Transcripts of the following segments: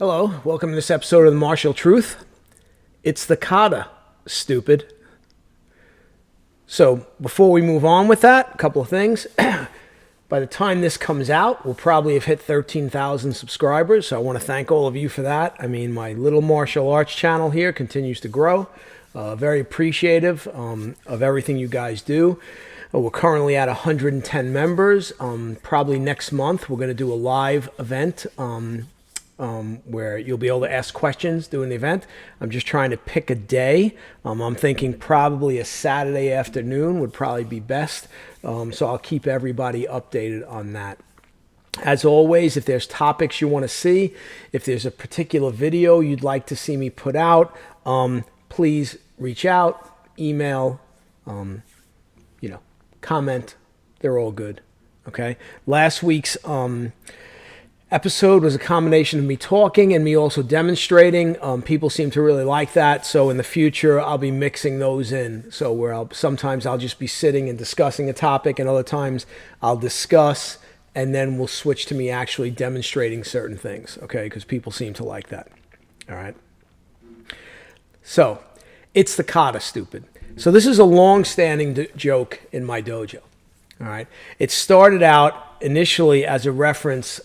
Hello, welcome to this episode of the Martial Truth. It's the Kata Stupid. So before we move on with that, a couple of things. By the time this comes out, we'll probably have hit 13,000 subscribers. So I want to thank all of you for that. I mean, my little martial arts channel here continues to grow. Very appreciative of everything you guys do. We're currently at 110 members. Probably next month, we're going to do a live event where you'll be able to ask questions during the event. I'm just trying to pick a day. I'm thinking probably a Saturday afternoon would probably be best. So I'll keep everybody updated on that. As always, if there's topics you want to see, if there's a particular video you'd like to see me put out, please reach out, email, comment. They're all good. Okay. Last week's episode was a combination of me talking and me also demonstrating. People seem to really like that. So in the future, I'll be mixing those in. So where sometimes I'll just be sitting and discussing a topic, and other times I'll discuss and then we'll switch to me actually demonstrating certain things. Okay. Because people seem to like that. All right. So it's the Kata Stupid. So this is a long-standing joke in my dojo. All right. It started out initially as a reference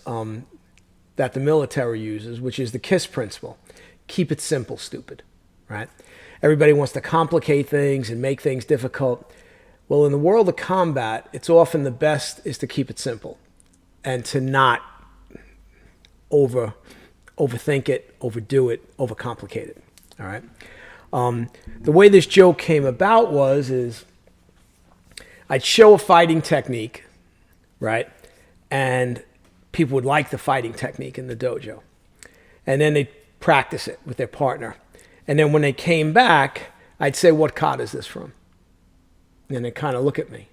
that the military uses, which is the K.I.S.S principle. Keep it simple, stupid. Right? Everybody wants to complicate things and make things difficult. Well, in the world of combat, it's often the best is to keep it simple and to not overthink it, overdo it, overcomplicate it. All right. The way this joke came about is I'd show a fighting technique, right? And people would like the fighting technique in the dojo. And then they'd practice it with their partner. And then when they came back, I'd say, what kata is this from? And they'd kind of look at me.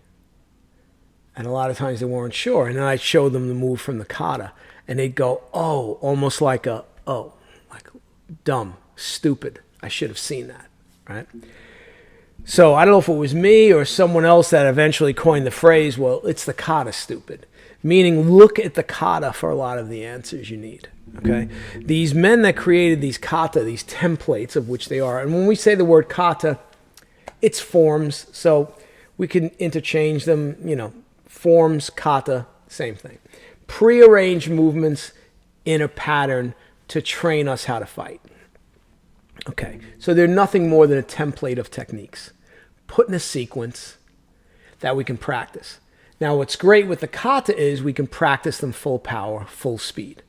And a lot of times they weren't sure. And then I'd show them the move from the kata. And they'd go, oh, almost like like dumb, stupid. I should have seen that, right? So I don't know if it was me or someone else that eventually coined the phrase, well, it's the Kata Stupid. Meaning, look at the kata for a lot of the answers you need, okay? These men that created these kata, these templates of which they are, and when we say the word kata, it's forms, so we can interchange them, forms, kata, same thing. Prearranged movements in a pattern to train us how to fight. Okay, so they're nothing more than a template of techniques put in a sequence that we can practice. Now, what's great with the kata is we can practice them full power, full speed.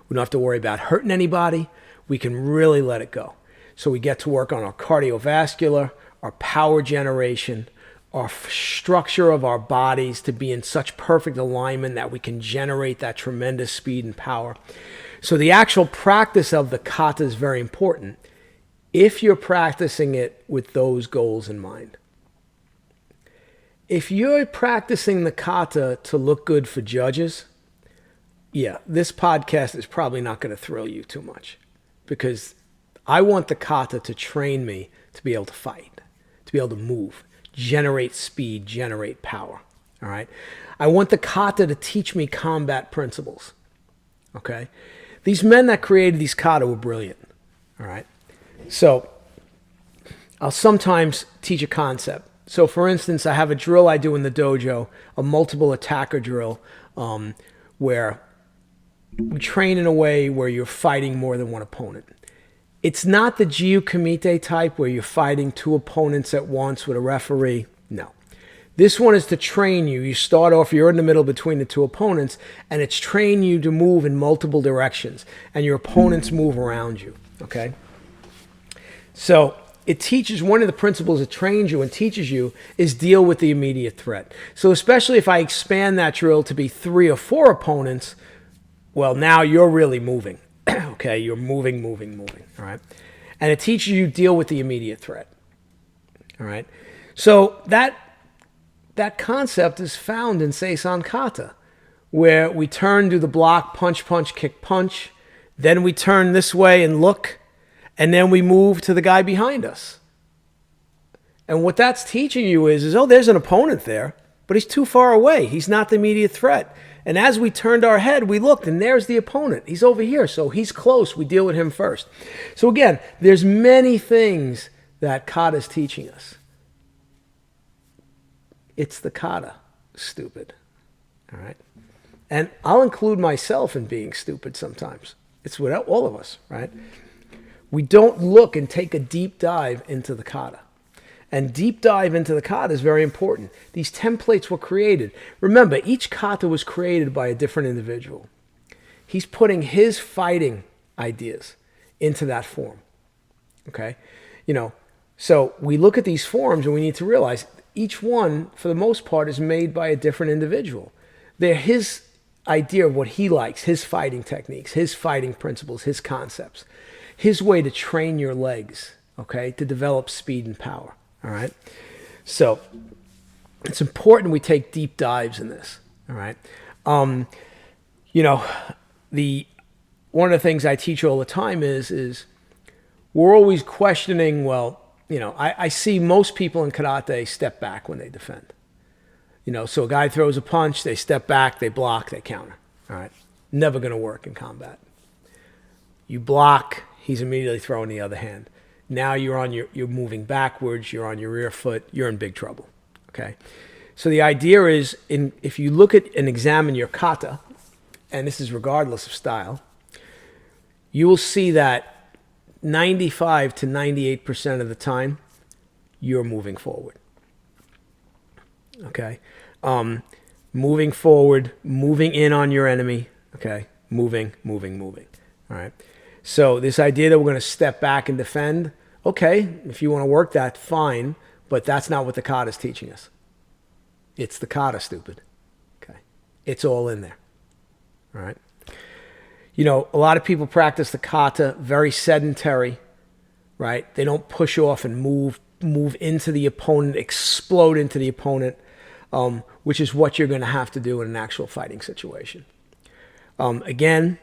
We don't have to worry about hurting anybody. We can really let it go. So we get to work on our cardiovascular, our power generation, our structure of our bodies to be in such perfect alignment that we can generate that tremendous speed and power. So the actual practice of the kata is very important if you're practicing it with those goals in mind. If you're practicing the kata to look good for judges, yeah, this podcast is probably not going to thrill you too much, because I want the kata to train me to be able to fight, to be able to move, generate speed, generate power. All right. I want the kata to teach me combat principles. Okay. These men that created these kata were brilliant. All right. So I'll sometimes teach a concept. So for instance, I have a drill I do in the dojo, a multiple attacker drill, where we train in a way where you're fighting more than one opponent. It's not the Jiu Kumite type where you're fighting two opponents at once with a referee. No. This one is to train you. You start off, you're in the middle between the two opponents, and it's train you to move in multiple directions, and your opponents move around you, okay? So it teaches, one of the principles it trains you and teaches you is deal with the immediate threat. So especially if I expand that drill to be 3 or 4 opponents, well, now you're really moving, okay? You're moving, all right? And it teaches you deal with the immediate threat, all right? So that concept is found in Seisan Kata, where we turn, do the block, punch, punch, kick, punch. Then we turn this way and look, and then we move to the guy behind us. And what that's teaching you is there's an opponent there. but he's too far away. He's not the immediate threat. And as we turned our head, we looked, and there's the opponent. He's over here, so he's close. We deal with him first. So again, there's many things that Kata is teaching us. It's the Kata stupid. All right? And I'll include myself in being stupid sometimes. It's with all of us, right? We don't look and take a deep dive into the Kata. And deep dive into the Kata is very important. These templates were created. Remember, each Kata was created by a different individual. He's putting his fighting ideas into that form. Okay? So we look at these forms and we need to realize each one, for the most part, is made by a different individual. They're his idea of what he likes, his fighting techniques, his fighting principles, his concepts, his way to train your legs, okay, to develop speed and power. All right. So it's important we take deep dives in this. All right. One of the things I teach all the time is we're always questioning, I see most people in karate step back when they defend. So a guy throws a punch, they step back, they block, they counter. All right. Never going to work in combat. You block, he's immediately throwing the other hand. Now you're moving backwards, you're on your rear foot, you're in big trouble. Okay? So the idea is, if you look at and examine your kata, and this is regardless of style, you will see that 95 to 98% of the time, you're moving forward. Okay? Moving forward, moving in on your enemy. Okay? Moving. All right? So this idea that we're going to step back and defend, okay, if you want to work that, fine, but that's not what the kata is teaching us. It's the kata stupid. Okay? It's all in there. All right? A lot of people practice the kata very sedentary, right? They don't push off and move into the opponent, explode into the opponent, which is what you're going to have to do in an actual fighting situation. Again,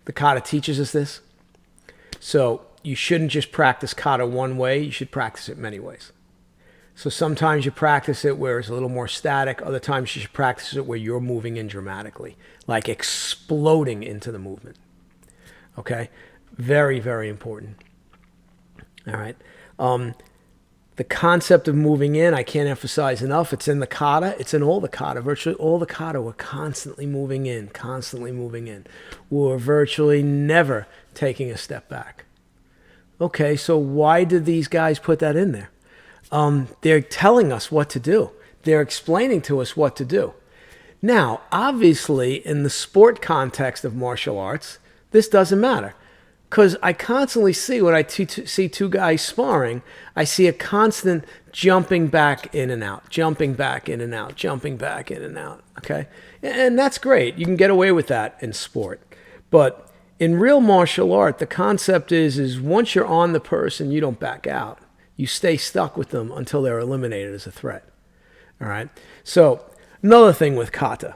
the kata teaches us this. So you shouldn't just practice kata one way. You should practice it many ways. So sometimes you practice it where it's a little more static. Other times you should practice it where you're moving in dramatically, like exploding into the movement. Okay? Very, very important. All right? The concept of moving in, I can't emphasize enough. It's in the kata. It's in all the kata. Virtually all the kata, we're constantly moving in. We're virtually never taking a step back. Okay, so why did these guys put that in there? They're telling us what to do. They're explaining to us what to do. Now, obviously, in the sport context of martial arts, this doesn't matter. Because I constantly see, when I see two guys sparring, I see a constant jumping back in and out, okay? And that's great. You can get away with that in sport. But in real martial art, the concept is once you're on the person, you don't back out. You stay stuck with them until they're eliminated as a threat, all right? So another thing with kata.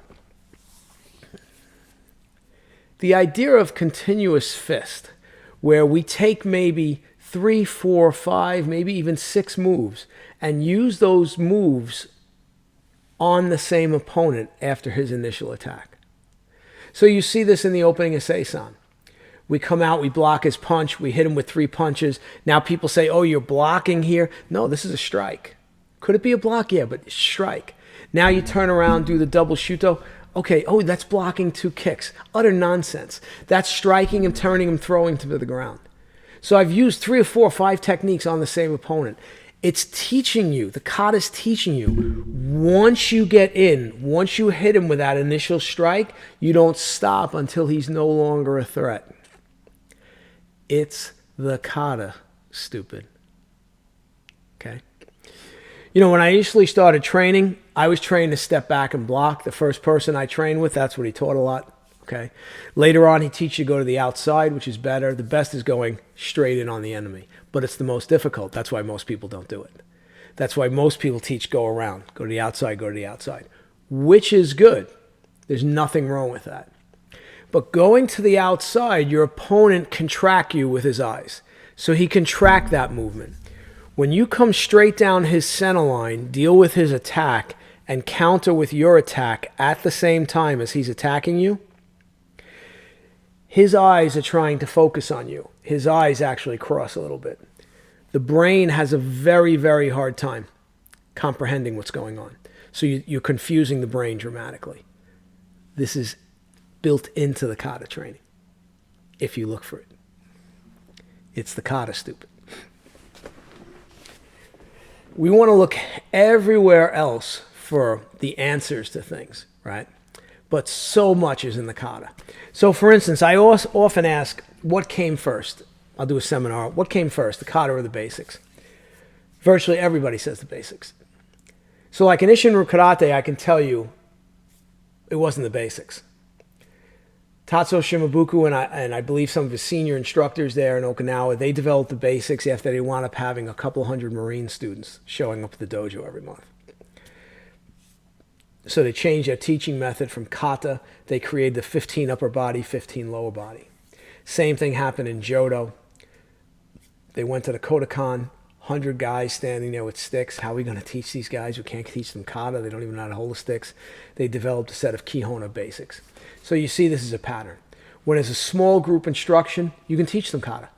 The idea of continuous fist, where we take maybe 3, 4, 5, maybe even 6 moves and use those moves on the same opponent after his initial attack. So you see this in the opening of Seisan. We come out, we block his punch, we hit him with 3 punches. Now people say, oh, you're blocking here. No, this is a strike. Could it be a block? Yeah, but strike. Now you turn around, do the double shuto. Okay, oh, that's blocking 2 kicks. Utter nonsense. That's striking him, turning him, throwing him to the ground. So I've used 3 or 4 or 5 techniques on the same opponent. It's teaching you, the kata's teaching you, once you get in, once you hit him with that initial strike, you don't stop until he's no longer a threat. It's the kata, stupid. Okay? When I initially started training, I was trained to step back and block. The first person I trained with, that's what he taught a lot. Okay. Later on, he teaches you to go to the outside, which is better. The best is going straight in on the enemy, but it's the most difficult. That's why most people don't do it. That's why most people teach go around, go to the outside, which is good. There's nothing wrong with that. But going to the outside, your opponent can track you with his eyes. So he can track that movement. When you come straight down his center line, deal with his attack, and counter with your attack at the same time as he's attacking you, his eyes are trying to focus on you. His eyes actually cross a little bit. The brain has a very, very hard time comprehending what's going on. So you're confusing the brain dramatically. This is built into the kata training, if you look for it. It's the Kata Stupid. We want to look everywhere else for the answers to things, right? But so much is in the kata. So for instance, I often ask, what came first? I'll do a seminar. What came first, the kata or the basics? Virtually everybody says the basics. So like in Isshin-ryu Karate, I can tell you it wasn't the basics. Tatsuo Shimabuku and I believe some of his senior instructors there in Okinawa, they developed the basics after they wound up having a couple hundred Marine students showing up at the dojo every month. So they changed their teaching method from kata. They created the 15 upper body, 15 lower body. Same thing happened in Jodo. They went to the Kodokan, 100 guys standing there with sticks. How are we going to teach these guys who can't teach them kata? They don't even know how to hold the sticks. They developed a set of Kihona basics. So you see this is a pattern. When it's a small group instruction, you can teach them kata.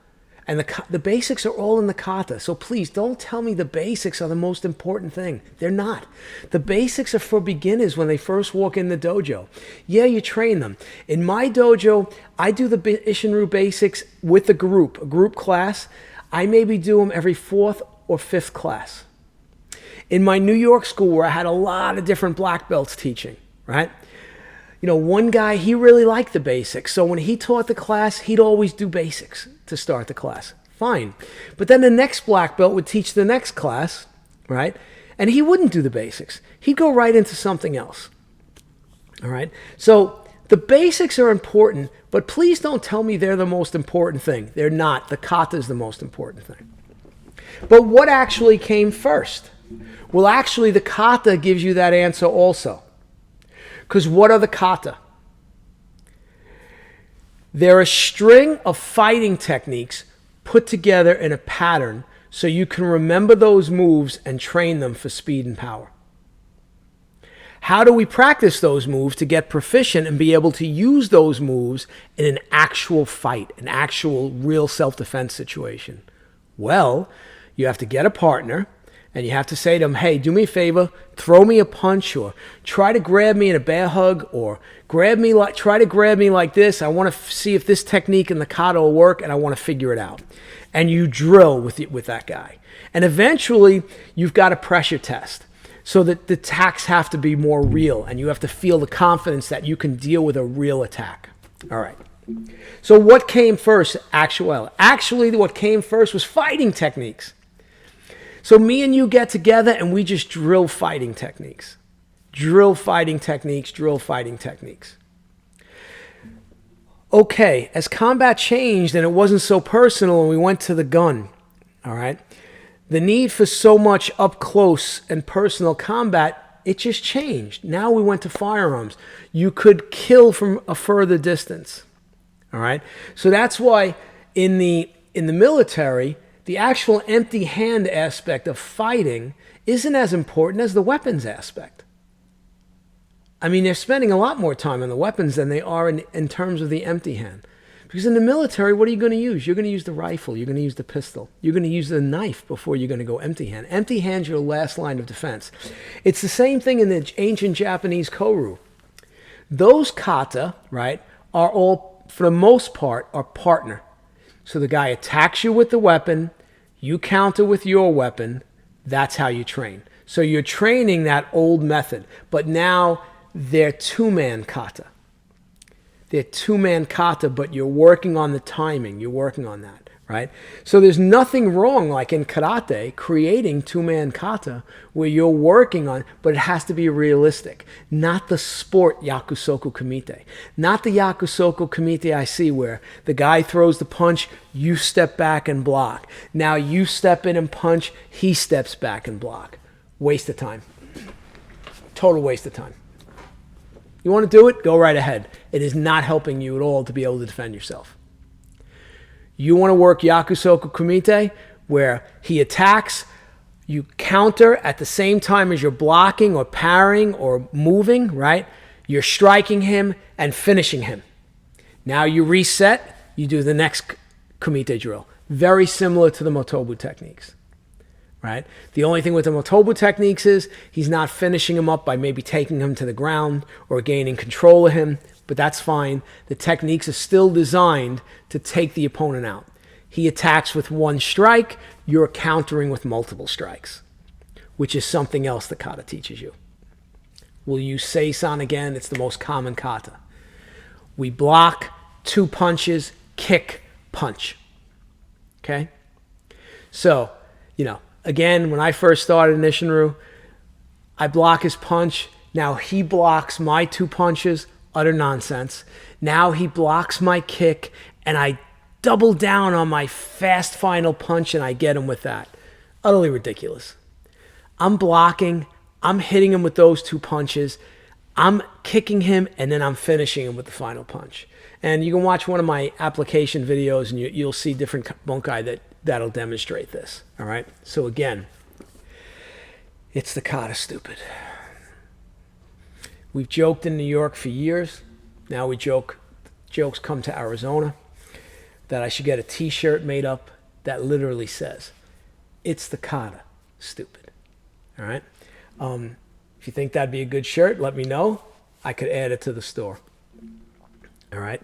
And the basics are all in the kata. So please don't tell me the basics are the most important thing. They're not. The basics are for beginners when they first walk in the dojo. Yeah, you train them. In my dojo, I do the Isshin-ryu basics with a group class. I maybe do them every 4th or 5th class. In my New York school where I had a lot of different black belts teaching, right? You know, one guy, he really liked the basics. So when he taught the class, he'd always do basics to start the class. Fine. But then the next black belt would teach the next class, right? And he wouldn't do the basics. He'd go right into something else. All right? So the basics are important, but please don't tell me they're the most important thing. They're not. The kata is the most important thing. But what actually came first? Well, actually, the kata gives you that answer also. Because what are the kata? They're a string of fighting techniques put together in a pattern so you can remember those moves and train them for speed and power. How do we practice those moves to get proficient and be able to use those moves in an actual fight, an actual real self-defense situation? Well, you have to get a partner. And you have to say to them, hey, do me a favor, throw me a punch, or try to grab me in a bear hug, or try to grab me like this. I want to see if this technique in the kata will work, and I want to figure it out. And you drill with that guy. And eventually, you've got a pressure test so that the attacks have to be more real, and you have to feel the confidence that you can deal with a real attack. All right. So what came first? Actually, what came first was fighting techniques. So me and you get together and we just drill fighting techniques. Drill fighting techniques, drill fighting techniques. Okay, as combat changed and it wasn't so personal and we went to the gun, all right, the need for so much up close and personal combat, it just changed. Now we went to firearms. You could kill from a further distance, all right? So that's why in the military, the actual empty hand aspect of fighting isn't as important as the weapons aspect. I mean, they're spending a lot more time on the weapons than they are in terms of the empty hand. Because in the military, what are you going to use? You're going to use the rifle. You're going to use the pistol. You're going to use the knife before you're going to go empty hand. Empty hand's your last line of defense. It's the same thing in the ancient Japanese Koryu. Those kata, right, are all, for the most part, are partner. So the guy attacks you with the weapon, you counter with your weapon, that's how you train. So you're training that old method, but now they're two-man kata. They're two-man kata, but you're working on the timing, you're working on that, right? So there's nothing wrong, like in karate, creating two-man kata where you're working on, but it has to be realistic. Not the sport yakusoku kumite. Not the yakusoku kumite I see where the guy throws the punch, you step back and block. Now you step in and punch, he steps back and block. Waste of time. Total waste of time. You want to do it? Go right ahead. It is not helping you at all to be able to defend yourself. You want to work yakusoku kumite where he attacks, You counter at the same time as you're blocking or parrying or moving, right? You're striking him and finishing him. Now you reset, you do the next kumite drill. Very similar to the motobu techniques, right? The only thing with the motobu techniques is he's not finishing him up by maybe taking him to the ground or gaining control of him, but that's fine. The techniques are still designed to take the opponent out. He attacks with one strike, you're countering with multiple strikes, which is something else that kata teaches you. We'll use seisan again. It's the most common kata. We block, 2 punches, kick, punch. Okay? So, again, when I first started in Ishinryu, I block his punch. Now he blocks my 2 punches. Utter nonsense. Now he blocks my kick, and I double down on my fast final punch, and I get him with that. Utterly ridiculous. I'm blocking. I'm hitting him with those 2 punches. I'm kicking him, and then I'm finishing him with the final punch. And you can watch one of my application videos, and you'll see different bunkai that'll demonstrate this. All right? So again, it's the Kata Stupid. We've joked in New York for years. Now jokes come to Arizona, that I should get a t-shirt made up that literally says, it's the Kata Stupid. All right? If you think that'd be a good shirt, let me know. I could add it to the store. All right?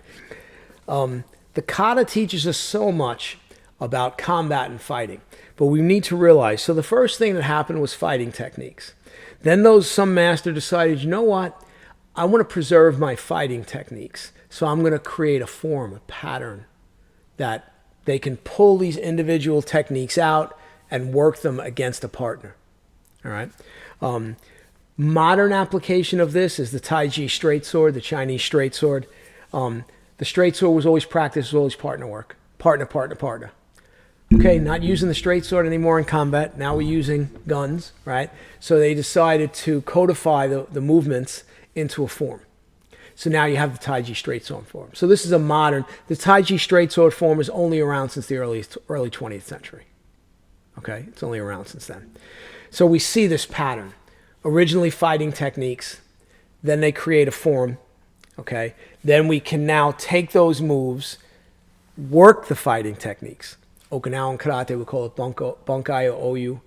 The kata teaches us so much about combat and fighting, but we need to realize, so the first thing that happened was fighting techniques. Then some master decided, you know what? I want to preserve my fighting techniques, so I'm going to create a form, a pattern, that they can pull these individual techniques out and work them against a partner. All right? Modern application of this is the Taiji straight sword, the Chinese straight sword. The straight sword was always practiced, was always partner work. Partner, partner, partner. Okay, not using the straight sword anymore in combat. Now we're using guns, right? So they decided to codify the movements into a form. So now you have the Taiji straight sword form. So this is the Taiji straight sword form is only around since the early 20th century. Okay, it's only around since then. So we see this pattern. Originally fighting techniques, then they create a form, okay? Then we can now take those moves, work the fighting techniques. Okinawan karate, we call it bunkai or oyu.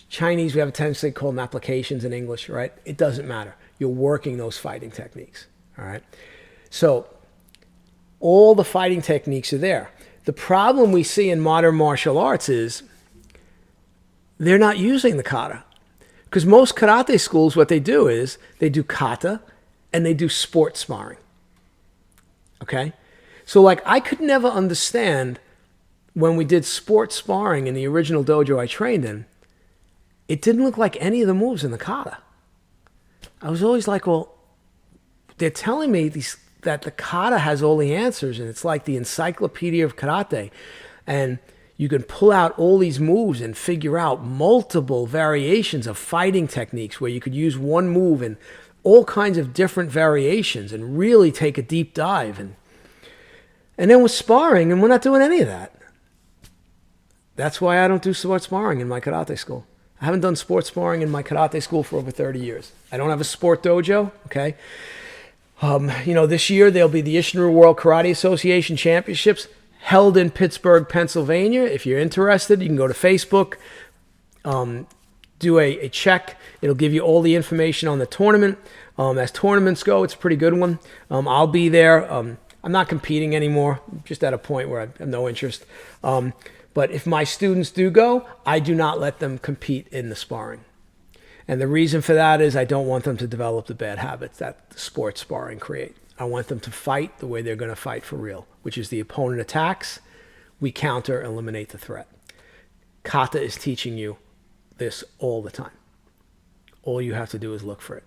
Chinese, we have a tendency to call them applications in English, right? It doesn't matter. You're working those fighting techniques, all right? So all the fighting techniques are there. The problem we see in modern martial arts is they're not using the kata. Because most karate schools, what they do is they do kata and they do sport sparring. Okay? So I could never understand when we did sport sparring in the original dojo I trained in, it didn't look like any of the moves in the kata. I was always like, well, they're telling me that the kata has all the answers and it's like the encyclopedia of karate. And you can pull out all these moves and figure out multiple variations of fighting techniques where you could use one move in all kinds of different variations and really take a deep dive. And then with sparring, and we're not doing any of that. That's why I don't do sport sparring in my karate school. I haven't done sport sparring in my karate school for over 30 years. I don't have a sport dojo, okay? This year there'll be the Ishinryu World Karate Association Championships held in Pittsburgh, Pennsylvania. If you're interested, you can go to Facebook, do a check. It'll give you all the information on the tournament. As tournaments go, it's a pretty good one. I'll be there. I'm not competing anymore, just at a point where I have no interest. But if my students do go, I do not let them compete in the sparring. And the reason for that is I don't want them to develop the bad habits that the sports sparring create. I want them to fight the way they're going to fight for real, which is the opponent attacks, we counter, eliminate the threat. Kata is teaching you this all the time. All you have to do is look for it.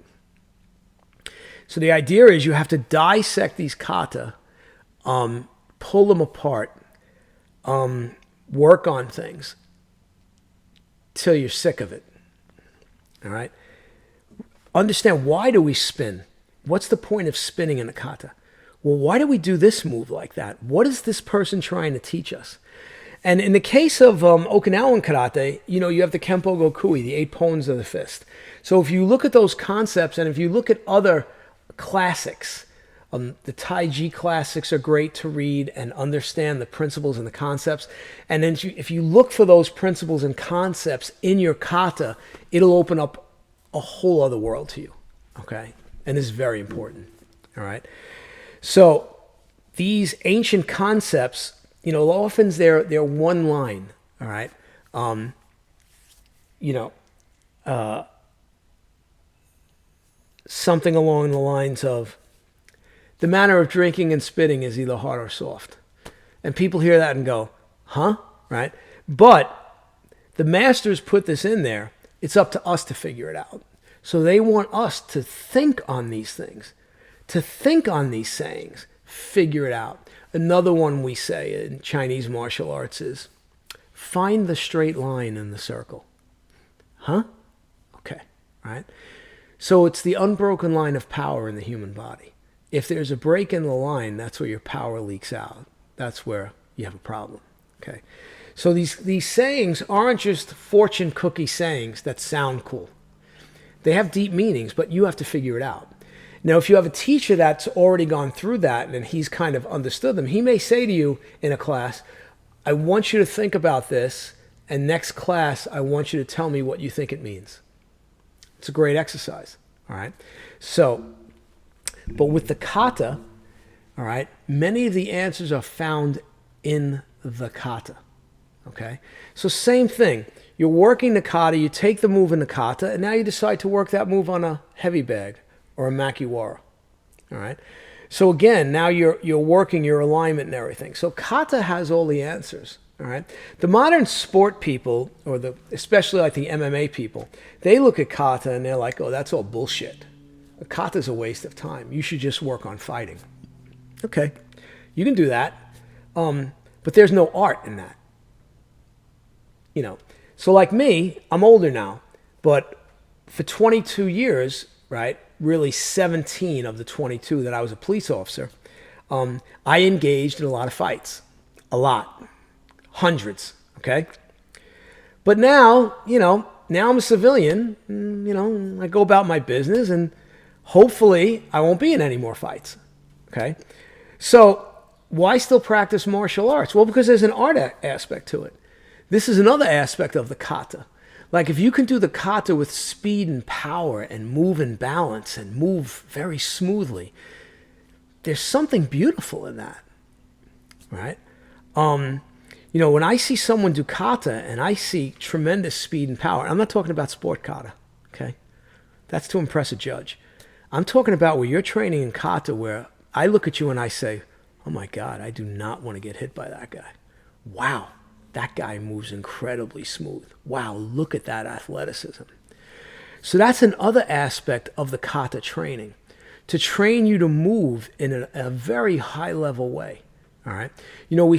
So the idea is you have to dissect these kata, pull them apart, work on things till you're sick of it. All right? Understand, why do we spin? What's the point of spinning in a kata? Well, why do we do this move like that? What is this person trying to teach us? And in the case of Okinawan karate, you have the Kempo Gokui, the 8 pawns of the fist. So if you look at those concepts, and if you look at other classics, the Taiji classics are great to read and understand the principles and the concepts. And then if you look for those principles and concepts in your kata, it'll open up a whole other world to you. Okay? And this is very important. All right? So these ancient concepts, often they're one line, all right? Something along the lines of, the manner of drinking and spitting is either hard or soft. And people hear that and go, huh? Right? But the masters put this in there. It's up to us to figure it out. So they want us to think on these things, to think on these sayings, figure it out. Another one we say in Chinese martial arts is, find the straight line in the circle. Huh? Okay, right? So it's the unbroken line of power in the human body. If there's a break in the line, that's where your power leaks out. That's where you have a problem, okay? So these sayings aren't just fortune cookie sayings that sound cool. They have deep meanings, but you have to figure it out. Now, if you have a teacher that's already gone through that and he's kind of understood them, he may say to you in a class, I want you to think about this, and next class, I want you to tell me what you think it means. It's a great exercise, all right? So, but with the kata, all right, many of the answers are found in the kata, okay? So same thing. You're working the kata, you take the move in the kata, and now you decide to work that move on a heavy bag or a makiwara, all right? So again, now you're working your alignment and everything. So kata has all the answers, all right? The modern sport people, or especially like the MMA people, they look at kata and they're like, oh, that's all bullshit. Kata's a waste of time. You should just work on fighting. Okay, you can do that, but there's no art in that. So like me, I'm older now, but for 22 years, right, really 17 of the 22 that I was a police officer, I engaged in a lot of fights. A lot. Hundreds, okay? But now, now I'm a civilian, I go about my business, and hopefully I won't be in any more fights, okay? So why still practice martial arts? Well, because there's an art aspect to it. This is another aspect of the kata. Like if you can do the kata with speed and power and move in balance and move very smoothly, there's something beautiful in that, right? When I see someone do kata and I see tremendous speed and power, I'm not talking about sport kata, okay? That's to impress a judge. I'm talking about where you're training in kata where I look at you and I say, oh my God, I do not want to get hit by that guy. Wow, that guy moves incredibly smooth. Wow, look at that athleticism. So that's another aspect of the kata training, to train you to move in a very high level way, all right? We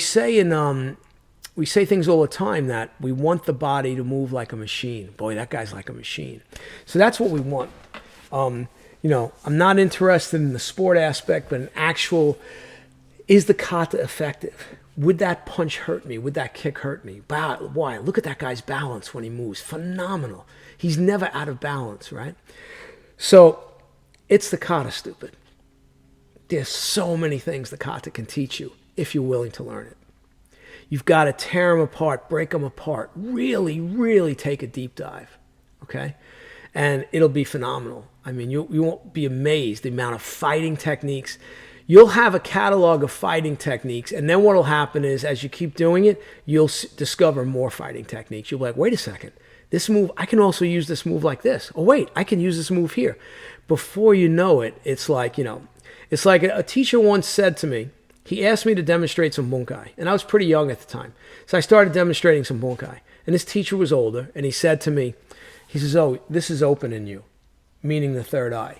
say things all the time that we want the body to move like a machine. Boy, that guy's like a machine. So that's what we want. I'm not interested in the sport aspect, but an actual, is the kata effective? Would that punch hurt me? Would that kick hurt me? Why? Look at that guy's balance when he moves. Phenomenal. He's never out of balance, right? So it's the Kata Stupid. There's so many things the kata can teach you if you're willing to learn it. You've got to tear them apart, break them apart, really, really take a deep dive, okay? And it'll be phenomenal. I mean, you won't be amazed the amount of fighting techniques. You'll have a catalog of fighting techniques, and then what will happen is as you keep doing it, you'll discover more fighting techniques. You'll be like, wait a second, this move, I can also use this move like this. Oh, wait, I can use this move here. Before you know it, it's like, it's like a teacher once said to me, he asked me to demonstrate some bunkai, and I was pretty young at the time. So I started demonstrating some bunkai, and this teacher was older, and he said to me, he says, oh, this is open in you, meaning the third eye.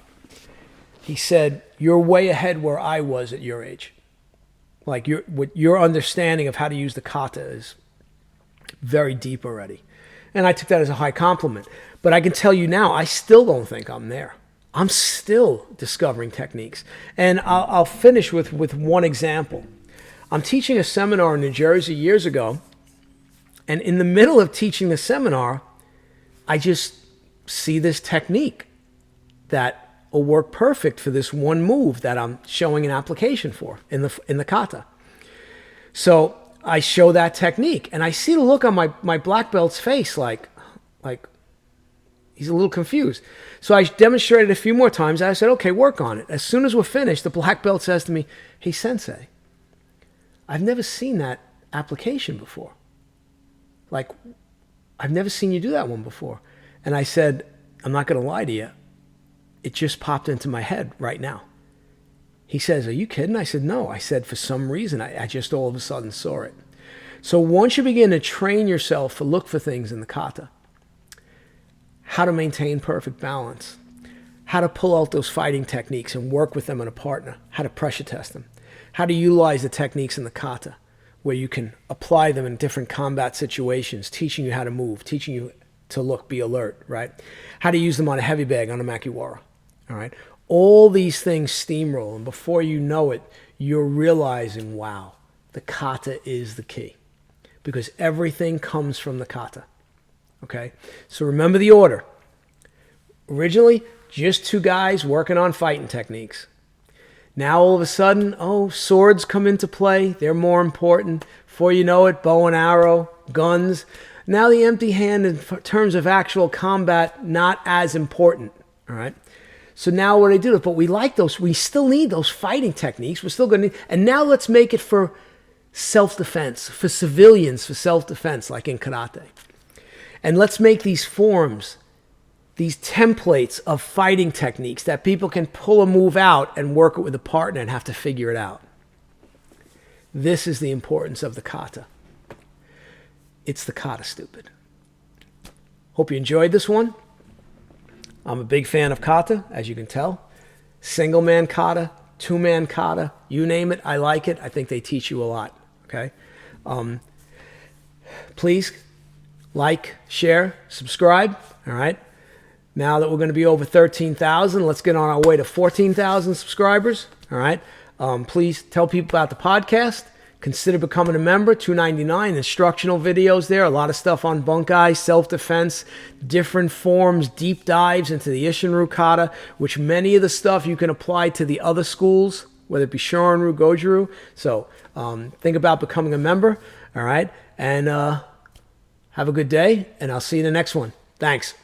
He said, you're way ahead where I was at your age. Like your understanding of how to use the kata is very deep already. And I took that as a high compliment. But I can tell you now, I still don't think I'm there. I'm still discovering techniques. And I'll finish with one example. I'm teaching a seminar in New Jersey years ago, And in the middle of teaching the seminar, I just see this technique that will work perfect for this one move that I'm showing an application for in the kata. So I show that technique, and I see the look on my black belt's face, like he's a little confused. So I demonstrated a few more times. I said, okay, work on it. As soon as we're finished, the black belt says to me, hey, sensei, I've never seen that application before. Like, I've never seen you do that one before. And I said, I'm not going to lie to you. It just popped into my head right now. He says, are you kidding? I said, no. I said, for some reason, I just all of a sudden saw it. So once you begin to train yourself to look for things in the kata, how to maintain perfect balance, how to pull out those fighting techniques and work with them in a partner, how to pressure test them, how to utilize the techniques in the kata where you can apply them in different combat situations, teaching you how to move, teaching you to look, be alert, right? How to use them on a heavy bag, on a makiwara, all right? All these things steamroll, and before you know it, you're realizing, wow, the kata is the key because everything comes from the kata. Okay, so remember the order. Originally, just two guys working on fighting techniques. Now all of a sudden, swords come into play. They're more important. Before you know it, bow and arrow, guns. Now the empty hand in terms of actual combat, not as important. All right. So now what I do, but we like those. We still need those fighting techniques. We're still going to need, and now let's make it for self-defense, for civilians, for self-defense, like in karate. And let's make these forms, these templates of fighting techniques that people can pull a move out and work it with a partner and have to figure it out. This is the importance of the kata. It's the Kata Stupid. Hope you enjoyed this one. I'm a big fan of kata, as you can tell. Single man kata, two man kata, you name it, I like it. I think they teach you a lot, okay? Please like, share, subscribe, all right? Now that we're going to be over 13,000, let's get on our way to 14,000 subscribers, all right? Please tell people about the podcast. Consider becoming a member, $2.99, instructional videos there, a lot of stuff on bunkai, self-defense, different forms, deep dives into the Isshin-ryu kata, which many of the stuff you can apply to the other schools, whether it be Shorin-ryu, Goju-ryu. So think about becoming a member, all right? And have a good day, and I'll see you in the next one. Thanks.